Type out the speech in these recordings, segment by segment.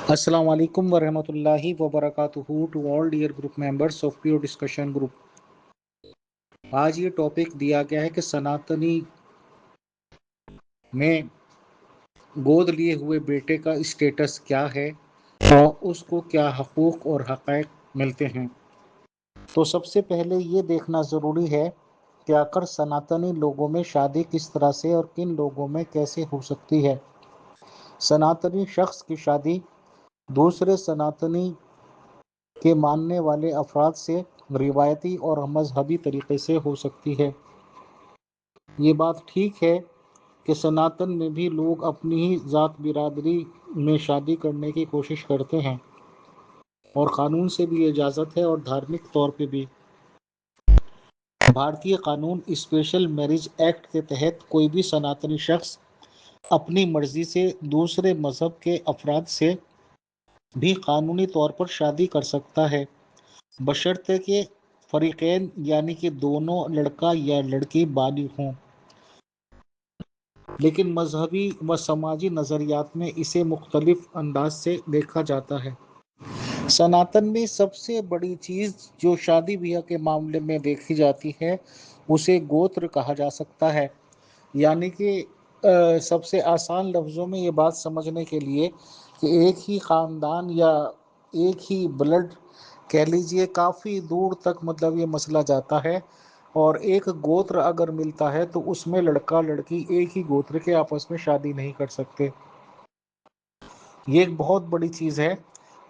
Assalamu alaikum wa rahmatullahi wa barakatuhu to all dear group members of Pure Discussion Group. आज ये topic दिया गया है कि सनातनी में गोद लिए हुए बेटे का स्टेटस क्या है और उसको क्या हकूक़ और हक़ाइक़ मिलते हैं। तो सबसे पहले ये देखना ज़रूरी है कि आखिर सनातनी लोगों में शादी किस तरह से और किन लोगों में कैसे हो सकती है। सनातनी शख्स की शादी दूसरे सनातनी के मानने वाले अफराद से रिवायती और मजहबी तरीके से हो सकती है। ये बात ठीक है कि सनातन में भी लोग अपनी ही ज़ात बिरादरी में शादी करने की कोशिश करते हैं और क़ानून से भी इजाज़त है और धार्मिक तौर पे भी। भारतीय कानून स्पेशल मैरिज एक्ट के तहत कोई भी सनातनी शख्स अपनी मर्जी से दूसरे मज़हब के अफराद से भी कानूनी तौर पर शादी कर सकता है, बशर्ते कि फरीक़ैन यानी कि दोनों लड़का या लड़की बालिग़ हों। लेकिन मजहबी व समाजी नज़रियात में इसे मुख्तलिफ अंदाज से देखा जाता है। सनातन में सबसे बड़ी चीज़ जो शादी ब्याह के मामले में देखी जाती है उसे गोत्र कहा जा सकता है। यानी कि सबसे आसान लफ्ज़ों में ये बात समझने के लिए कि एक ही ख़ानदान या एक ही ब्लड कह लीजिए, काफ़ी दूर तक मतलब ये मसला जाता है और एक गोत्र अगर मिलता है तो उसमें लड़का लड़की एक ही गोत्र के आपस में शादी नहीं कर सकते। ये एक बहुत बड़ी चीज़ है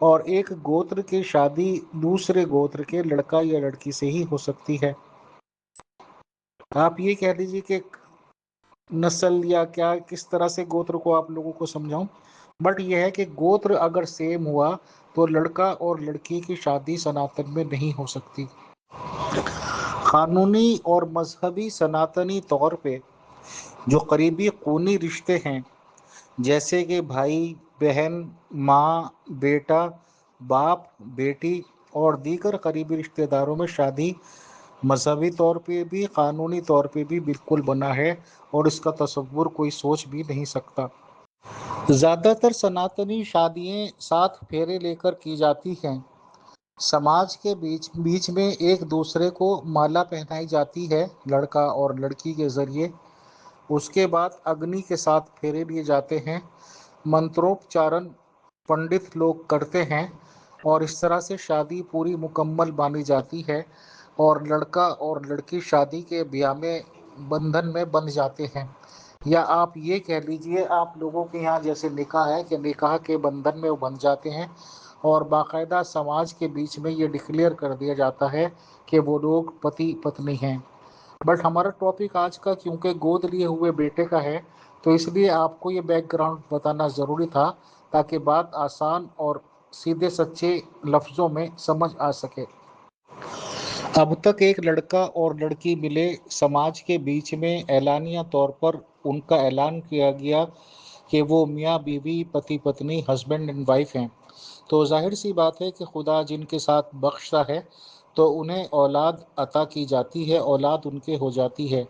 और एक गोत्र की शादी दूसरे गोत्र के लड़का या लड़की से ही हो सकती है। आप ये कह लीजिए कि नस्ल या क्या किस तरह से गोत्र को आप लोगों को समझाऊं, बट यह है कि गोत्र अगर सेम हुआ तो लड़का और लड़की की शादी सनातन में नहीं हो सकती। कानूनी और मजहबी सनातनी तौर पे जो करीबी खूनी रिश्ते हैं, जैसे कि भाई बहन, माँ बेटा, बाप बेटी और दीगर करीबी रिश्तेदारों में शादी मजहबी तौर पे भी कानूनी तौर पे भी बिल्कुल बना है और इसका तसव्वुर कोई सोच भी नहीं सकता। ज़्यादातर सनातनी शादियाँ 7 फेरे लेकर की जाती हैं। समाज के बीच बीच में एक दूसरे को माला पहनाई जाती है लड़का और लड़की के ज़रिए। उसके बाद अग्नि के 7 फेरे लिए जाते हैं। मंत्रोच्चारण पंडित लोग करते हैं और इस तरह से शादी पूरी मुकम्मल मानी जाती है और लड़का और लड़की शादी के ब्याह में बंधन में बंध जाते हैं। या आप ये कह लीजिए, आप लोगों के यहाँ जैसे निकाह है कि निकाह के बंधन में वो बंध जाते हैं और बाकायदा समाज के बीच में ये डिक्लेयर कर दिया जाता है कि वो लोग पति पत्नी हैं। बट हमारा टॉपिक आज का क्योंकि गोद लिए हुए बेटे का है तो इसलिए आपको ये बैकग्राउंड बताना ज़रूरी था ताकि बात आसान और सीधे सच्चे लफ्ज़ों में समझ आ सके। अब तक एक लड़का और लड़की मिले, समाज के बीच में एलानिया तौर पर उनका ऐलान किया गया कि वो मियाँ बीवी पति पत्नी हस्बैंड एंड वाइफ हैं, तो जाहिर सी बात है कि खुदा जिनके साथ बख्शता है तो उन्हें औलाद अता की जाती है, औलाद उनके हो जाती है।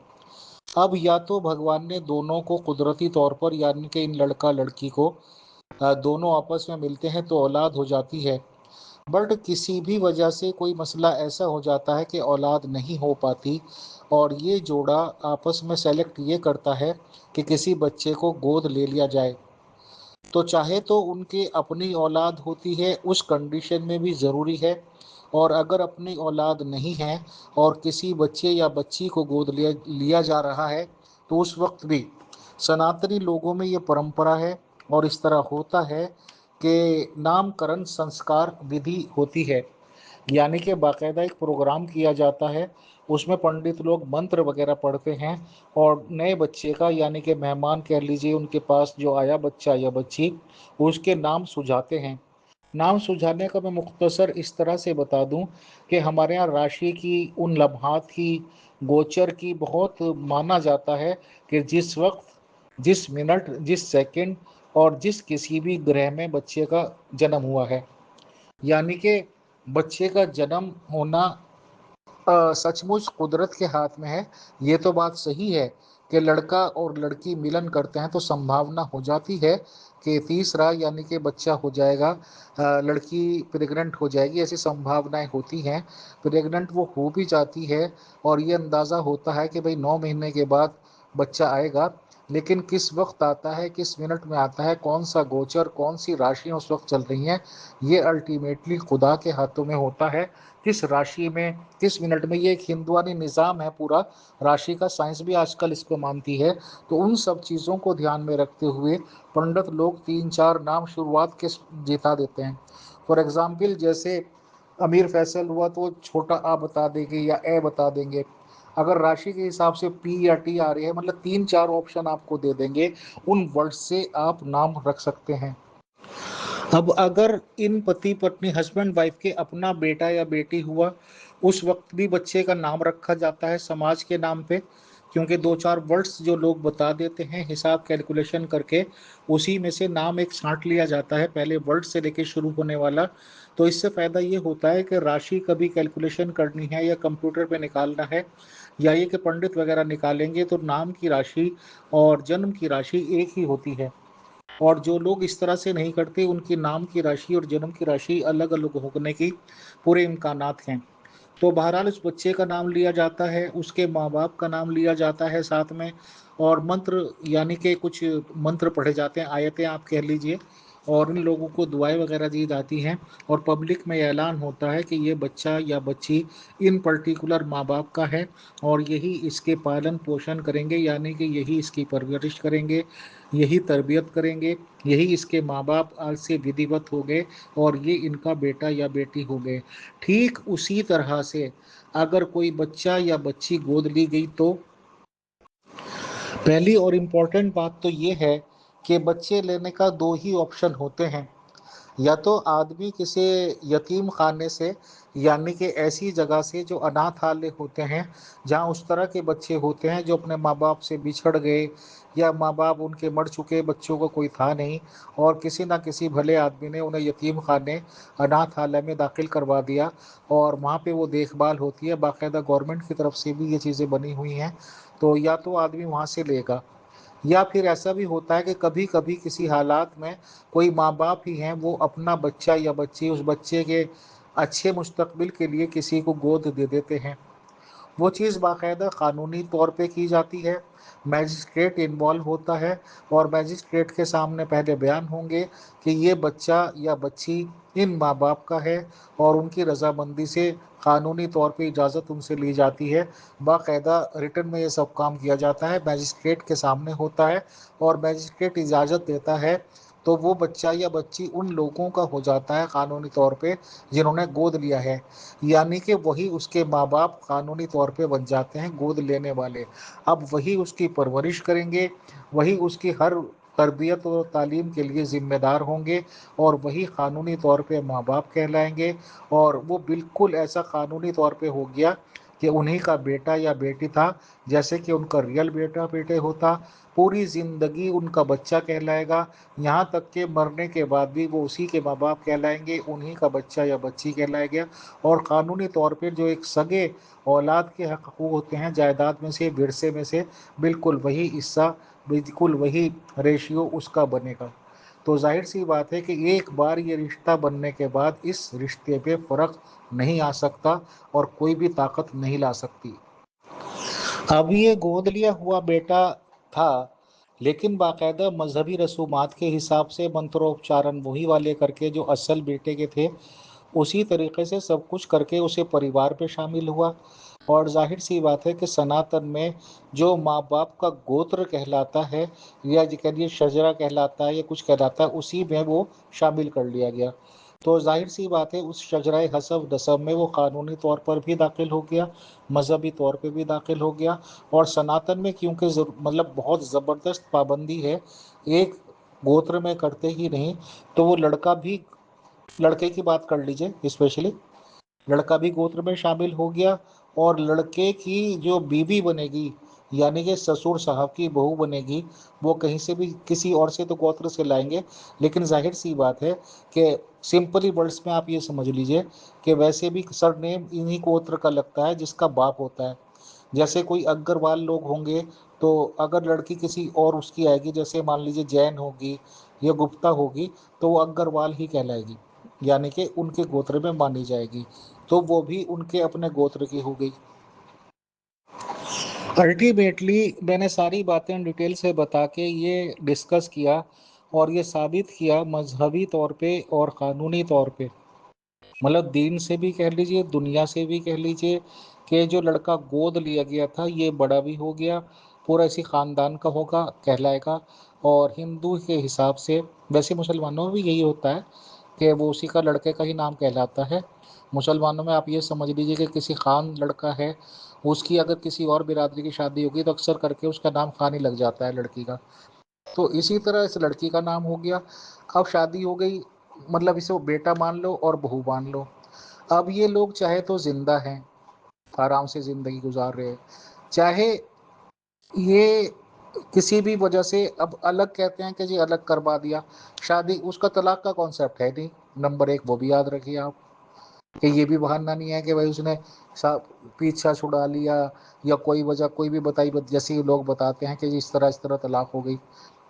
अब या तो भगवान ने दोनों को कुदरती तौर पर यानी कि इन लड़का लड़की को दोनों आपस में मिलते हैं तो औलाद हो जाती है, बट किसी भी वजह से कोई मसला ऐसा हो जाता है कि औलाद नहीं हो पाती और ये जोड़ा आपस में सेलेक्ट ये करता है कि किसी बच्चे को गोद ले लिया जाए, तो चाहे तो उनकी अपनी औलाद होती है उस कंडीशन में भी ज़रूरी है, और अगर अपनी औलाद नहीं है और किसी बच्चे या बच्ची को गोद लिया जा रहा है तो उस वक्त भी सनातनी लोगों में ये परंपरा है और इस तरह होता है कि नामकरण संस्कार विधि होती है, यानी कि बाकायदा एक प्रोग्राम किया जाता है, उसमें पंडित लोग मंत्र वगैरह पढ़ते हैं और नए बच्चे का यानी कि मेहमान कह लीजिए उनके पास जो आया बच्चा या बच्ची उसके नाम सुझाते हैं। नाम सुझाने का मैं मुख्तसर इस तरह से बता दूं कि हमारे यहाँ राशि की उन लम्हात की गोचर की बहुत माना जाता है कि जिस वक्त जिस मिनट जिस सेकंड और जिस किसी भी ग्रह में बच्चे का जन्म हुआ है, यानी कि बच्चे का जन्म होना सचमुच कुदरत के हाथ में है। ये तो बात सही है कि लड़का और लड़की मिलन करते हैं तो संभावना हो जाती है کہ तीसरा यानी कि बच्चा हो जाएगा, लड़की प्रेग्नेंट हो जाएगी, ऐसी संभावनाएं होती हैं। प्रेग्नेंट वो हो भी जाती है और ये अंदाज़ा होता है कि भाई 9 महीने के बाद बच्चा आएगा, लेकिन किस वक्त आता है, किस मिनट में आता है, कौन सा गोचर, कौन सी राशियाँ उस वक्त चल रही हैं, ये अल्टीमेटली खुदा के हाथों में होता है। किस राशि में, किस मिनट में, ये एक हिंदुआनी निज़ाम है पूरा, राशि का साइंस भी आजकल इसको मानती है। तो उन सब चीज़ों को ध्यान में रखते हुए पंडित लोग 3-4 नाम शुरुआत के जिता देते हैं। फॉर एग्जाम्पल जैसे अमीर फैसल हुआ तो छोटा आ बता देंगे या ए बता देंगे। अगर राशि के हिसाब से पी या टी आ रही है, मतलब 3-4 ऑप्शन आपको दे देंगे, उन वर्ड से आप नाम रख सकते हैं। अब अगर इन पति पत्नी हस्बैंड वाइफ के अपना बेटा या बेटी हुआ, उस वक्त भी बच्चे का नाम रखा जाता है समाज के नाम पे, क्योंकि 2-4 वर्ड्स जो लोग बता देते हैं हिसाब कैलकुलेशन करके, उसी में से नाम एक छांट लिया जाता है, पहले वर्ड से लेके शुरू होने वाला। तो इससे फ़ायदा ये होता है कि राशि कभी कैलकुलेशन करनी है या कंप्यूटर पे निकालना है, या ये कि पंडित वगैरह निकालेंगे, तो नाम की राशि और जन्म की राशि एक ही होती है। और जो लोग इस तरह से नहीं करते, उनकी नाम की राशि और जन्म की राशि अलग अलग होने की पूरे इम्कानात हैं। तो बहरहाल उस बच्चे का नाम लिया जाता है, उसके माँ बाप का नाम लिया जाता है साथ में, और मंत्र यानी कि कुछ मंत्र पढ़े जाते हैं, आयतें आप कह लीजिए, और इन लोगों को दुआएं वगैरह दी जाती हैं, और पब्लिक में ऐलान होता है कि ये बच्चा या बच्ची इन पर्टिकुलर माँ बाप का है, और यही इसके पालन पोषण करेंगे, यानी कि यही इसकी परवरिश करेंगे, यही तरबियत करेंगे, यही इसके माँ बाप आज से विधिवत हो गए, और ये इनका बेटा या बेटी हो गए। ठीक उसी तरह से अगर कोई बच्चा या बच्ची गोद ली गई, तो पहली और इम्पोर्टेंट बात तो ये है कि बच्चे लेने का 2 ही ऑप्शन होते हैं। या तो आदमी किसी यतीम खाने से, यानी कि ऐसी जगह से जो अनाथालय होते हैं, जहाँ उस तरह के बच्चे होते हैं जो अपने माँ बाप से बिछड़ गए, या माँ बाप उनके मर चुके, बच्चों को कोई था नहीं, और किसी ना किसी भले आदमी ने उन्हें यतीम खाने, अनाथालय में दाखिल करवा दिया, और वहाँ पे वो देखभाल होती है, बाकायदा गवर्नमेंट की तरफ से भी ये चीज़ें बनी हुई हैं। तो या तो आदमी वहाँ से लेगा, या फिर ऐसा भी होता है कि कभी कभी किसी हालात में कोई माँ बाप ही हैं, वो अपना बच्चा या बच्ची, उस बच्चे के अच्छे मुस्तकबिल के लिए किसी को गोद दे देते हैं। वो चीज़ बाकायदा क़ानूनी तौर पे की जाती है, मैजिस्ट्रेट इन्वॉल्व होता है, और मैजिस्ट्रेट के सामने पहले बयान होंगे कि ये बच्चा या बच्ची इन माँ बाप का है, और उनकी रजामंदी से क़ानूनी तौर पे इजाज़त उनसे ली जाती है। बाकायदा रिटन में ये सब काम किया जाता है, मैजिस्ट्रेट के सामने होता है, और मैजिस्ट्रेट इजाज़त देता है, तो वो बच्चा या बच्ची उन लोगों का हो जाता है क़ानूनी तौर पे जिन्होंने गोद लिया है, यानी कि वही उसके माँ बाप कानूनी तौर पे बन जाते हैं गोद लेने वाले। अब वही उसकी परवरिश करेंगे, वही उसकी हर तरबियत और तालीम के लिए ज़िम्मेदार होंगे, और वही कानूनी तौर पे माँ बाप कहलाएंगे, और वो बिल्कुल ऐसा कानूनी तौर पे हो गया कि उन्हीं का बेटा या बेटी था, जैसे कि उनका रियल बेटा बेटे होता। पूरी ज़िंदगी उनका बच्चा कहलाएगा, यहाँ तक कि मरने के बाद भी वो उसी के माँ बाप कहलाएंगे, उन्हीं का बच्चा या बच्ची कहलाएगा। और क़ानूनी तौर पे जो एक सगे औलाद के हक़ होते हैं जायदाद में से, विरसे में से, बिल्कुल वही हिस्सा, बिल्कुल वही रेशियो उसका बनेगा। तो जाहिर सी बात है कि एक बार ये रिश्ता बनने के बाद इस रिश्ते पे फ़र्क नहीं आ सकता, और कोई भी ताकत नहीं ला सकती। अब ये गोद लिया हुआ बेटा था, लेकिन बाकायदा मजहबी रसूमात के हिसाब से मंत्रोच्चारण वही वाले करके जो असल बेटे के थे, उसी तरीके से सब कुछ करके उसे परिवार पे शामिल हुआ। और जाहिर सी बात है कि सनातन में जो माँ बाप का गोत्र कहलाता है, या जो कहिए शजरा कहलाता है या कुछ कहलाता है, उसी में वो शामिल कर लिया गया। तो जाहिर सी बात है उस शजराए हसब नसब में वो कानूनी तौर पर भी दाखिल हो गया, मजहबी तौर पे भी दाखिल हो गया। और सनातन में क्योंकि मतलब बहुत ज़बरदस्त पाबंदी है, एक गोत्र में करते ही नहीं, तो वो लड़का भी, लड़के की बात कर लीजिए स्पेशली, लड़का भी गोत्र में शामिल हो गया, और लड़के की जो बीवी बनेगी, यानी कि ससुर साहब की बहू बनेगी, वो कहीं से भी किसी और से तो गोत्र से लाएंगे, लेकिन जाहिर सी बात है कि सिंपली वर्ड्स में आप ये समझ लीजिए कि वैसे भी सरनेम इन्हीं गोत्र का लगता है जिसका बाप होता है। जैसे कोई अग्रवाल लोग होंगे, तो अगर लड़की किसी और उसकी आएगी, जैसे मान लीजिए जैन होगी, या गुप्ता होगी तो वो अग्रवाल ही कहलाएगी, यानी कि उनके गोत्र में मानी जाएगी, तो वो भी उनके अपने गोत्र की हो गई। अल्टीमेटली मैंने सारी बातें डिटेल से बता के ये डिस्कस किया और ये साबित किया मजहबी तौर पे और कानूनी तौर पे, मतलब दीन से भी कह लीजिए, दुनिया से भी कह लीजिए, कि जो लड़का गोद लिया गया था ये बड़ा भी हो गया, पूरा इसी खानदान का होगा, कहलाएगा। और हिंदू के हिसाब से, वैसे मुसलमानों में भी यही होता है कि वो उसी का लड़के का ही नाम कहलाता है। मुसलमानों में आप ये समझ लीजिए कि किसी खान लड़का है, उसकी अगर किसी और बिरादरी की शादी होगी तो अक्सर करके उसका नाम खान ही लग जाता है लड़की का। तो इसी तरह इस लड़की का नाम हो गया। अब शादी हो गई, मतलब इसे वो बेटा मान लो और बहू मान लो। अब ये लोग चाहे तो जिंदा हैं, आराम से जिंदगी गुजार रहे हैं, चाहे ये किसी भी वजह से अब अलग कहते हैं कि जी अलग करवा दिया शादी, उसका तलाक का कॉन्सेप्ट है नहीं, नंबर एक वो भी याद रखिए आप, कि ये भी बहाना नहीं है कि भाई उसने पीछा छुड़ा लिया या कोई वजह कोई भी बताई, जैसे लोग बताते हैं कि जी इस तरह तलाक हो गई,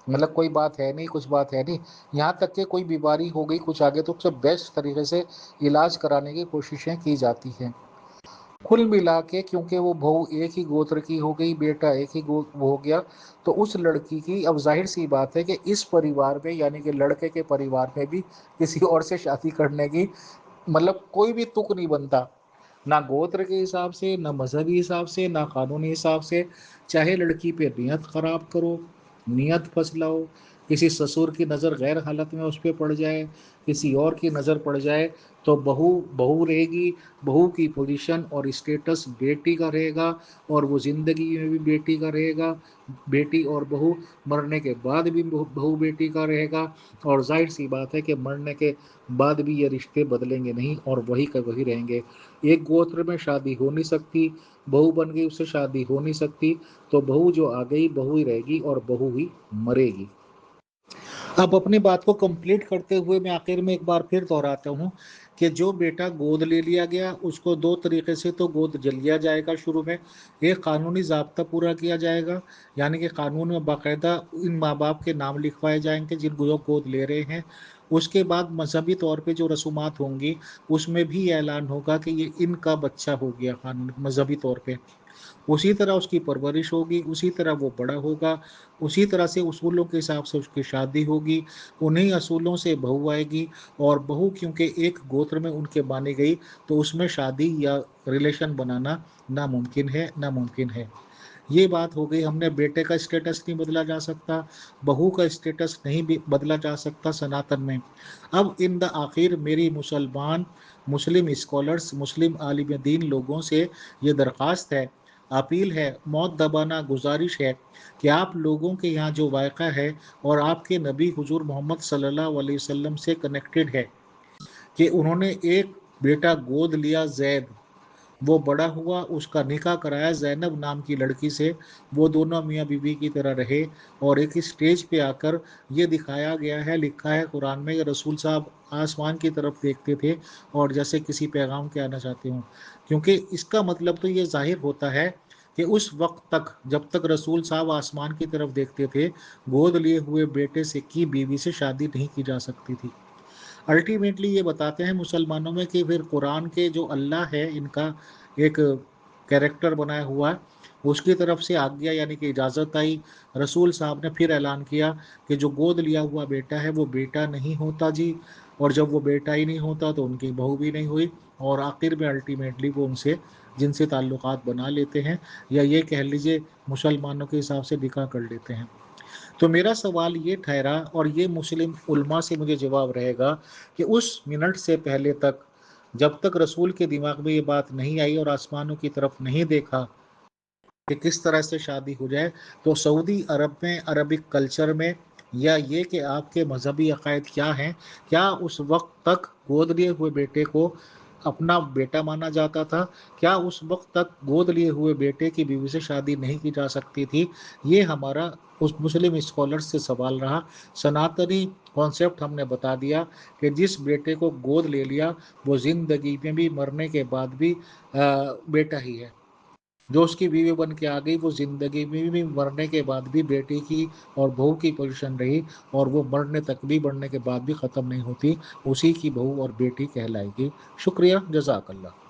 मतलब कोई बात है नहीं, कुछ बात है नहीं। यहाँ तक कि कोई बीमारी हो गई कुछ आगे तो उससे बेस्ट तरीके से इलाज कराने की कोशिशें की जाती हैं। कुल मिला के क्योंकि वो बहू एक ही गोत्र की हो गई, बेटा एक ही हो गया, तो उस लड़की की अब जाहिर सी बात है कि इस परिवार में, यानी कि लड़के के परिवार में भी किसी और से शादी करने की मतलब कोई भी तुक नहीं बनता, ना गोत्र के हिसाब से, ना मजहबी हिसाब से, ना कानूनी हिसाब से। चाहे लड़की पे नियत खराब करो, नियत फसलाओ, किसी ससुर की नज़र गैर हालत में उस पर पड़ जाए, किसी और की नज़र पड़ जाए, तो बहू बहू रहेगी, बहू की पोजीशन और स्टेटस बेटी का रहेगा, और वो ज़िंदगी में भी बेटी का रहेगा, बेटी और बहू मरने के बाद भी बहू बेटी का रहेगा। और जाहिर सी बात है कि मरने के बाद भी ये रिश्ते बदलेंगे नहीं और वही का वही रहेंगे। एक गोत्र में शादी हो नहीं सकती, बहू बन गई उससे शादी हो नहीं सकती, तो बहू जो आ गई बहू ही रहेगी और बहू ही मरेगी। अब अपनी बात को कंप्लीट करते हुए मैं आखिर में एक बार फिर दोहराता हूँ कि जो बेटा गोद ले लिया गया उसको दो तरीके से तो गोद जल लिया जाएगा शुरू में। एक कानूनी ज़ाब्ता पूरा किया जाएगा, यानी कि कानून में बाकायदा इन माँ बाप के नाम लिखवाए जाएंगे जिनको जो गोद ले रहे हैं। उसके बाद मजहबी तौर पे जो रसूमात होंगी उसमें भी ऐलान होगा कि ये इनका बच्चा हो गया, कानून मजहबी तौर पे। उसी तरह उसकी परवरिश होगी, उसी तरह वो बड़ा होगा, उसी तरह से उसूलों के हिसाब से उसकी शादी होगी, उन्हीं असूलों से बहू आएगी। और बहू क्योंकि एक गोत्र में उनके मानी गई तो उसमें शादी या रिलेशन बनाना नामुमकिन है, नामुमकिन है। ये बात हो गई, हमने बेटे का स्टेटस नहीं बदला जा सकता, बहू का स्टेटस नहीं भी बदला जा सकता सनातन में। अब इन द आखिर मेरी मुस्लिम स्कॉलर्स, मुस्लिम आलिम दीन लोगों से ये दरख्वास्त है, अपील है, मौत दबाना गुजारिश है कि आप लोगों के यहाँ जो वाक़ा है और आपके नबी हुजूर मोहम्मद सल्लल्लाहु अलैहि वसल्लम से कनेक्टेड है कि उन्होंने एक बेटा गोद लिया जैद, वो बड़ा हुआ, उसका निकाह कराया ज़ैनब नाम की लड़की से, वो दोनों मियाँ बीवी की तरह रहे। और एक स्टेज पे आकर ये दिखाया गया है, लिखा है कुरान में कि रसूल साहब आसमान की तरफ देखते थे और जैसे किसी पैगाम के आना चाहते हों। क्योंकि इसका मतलब तो ये जाहिर होता है कि उस वक्त तक जब तक रसूल साहब आसमान की तरफ देखते थे, गोद लिए हुए बेटे से की बीवी से शादी नहीं की जा सकती थी। अल्टीमेटली ये बताते हैं मुसलमानों में कि फिर कुरान के जो अल्लाह है इनका एक कैरेक्टर बनाया हुआ है, उसकी तरफ से आज्ञा यानी कि इजाज़त आई। रसूल साहब ने फिर ऐलान किया कि जो गोद लिया हुआ बेटा है वो बेटा नहीं होता जी, और जब वो बेटा ही नहीं होता तो उनकी बहू भी नहीं हुई, और आखिर में अल्टीमेटली वो उनसे जिनसे ताल्लुकात बना लेते हैं, या ये कह लीजिए मुसलमानों के हिसाब से निकाह कर लेते हैं। तो मेरा सवाल ये ठहरा और ये मुस्लिम उल्मा से मुझे जवाब रहेगा कि उस मिनट से पहले तक, जब तक रसूल के दिमाग में ये बात नहीं आई और आसमानों की तरफ नहीं देखा कि किस तरह से शादी हो जाए, तो सऊदी अरब में अरबिक कल्चर में, या ये कि आपके मजहबी अकायद क्या हैं, क्या उस वक्त तक गोद लिए हुए बेटे को अपना बेटा माना जाता था? क्या उस वक्त तक गोद लिए हुए बेटे की बीवी से शादी नहीं की जा सकती थी? ये हमारा उस मुस्लिम स्कॉलर्स से सवाल रहा। सनातनी कॉन्सेप्ट हमने बता दिया कि जिस बेटे को गोद ले लिया वो ज़िंदगी में भी मरने के बाद भी बेटा ही है। جو اس کی بیوی بن کے آ گئی وہ زندگی میں بھی مرنے کے بعد بھی بیٹی کی اور بہو کی پوزیشن رہی، اور وہ مرنے تک بھی، مرنے کے بعد بھی ختم نہیں ہوتی، اسی کی بہو اور بیٹی کہلائے گی۔ شکریہ، جزاک اللہ۔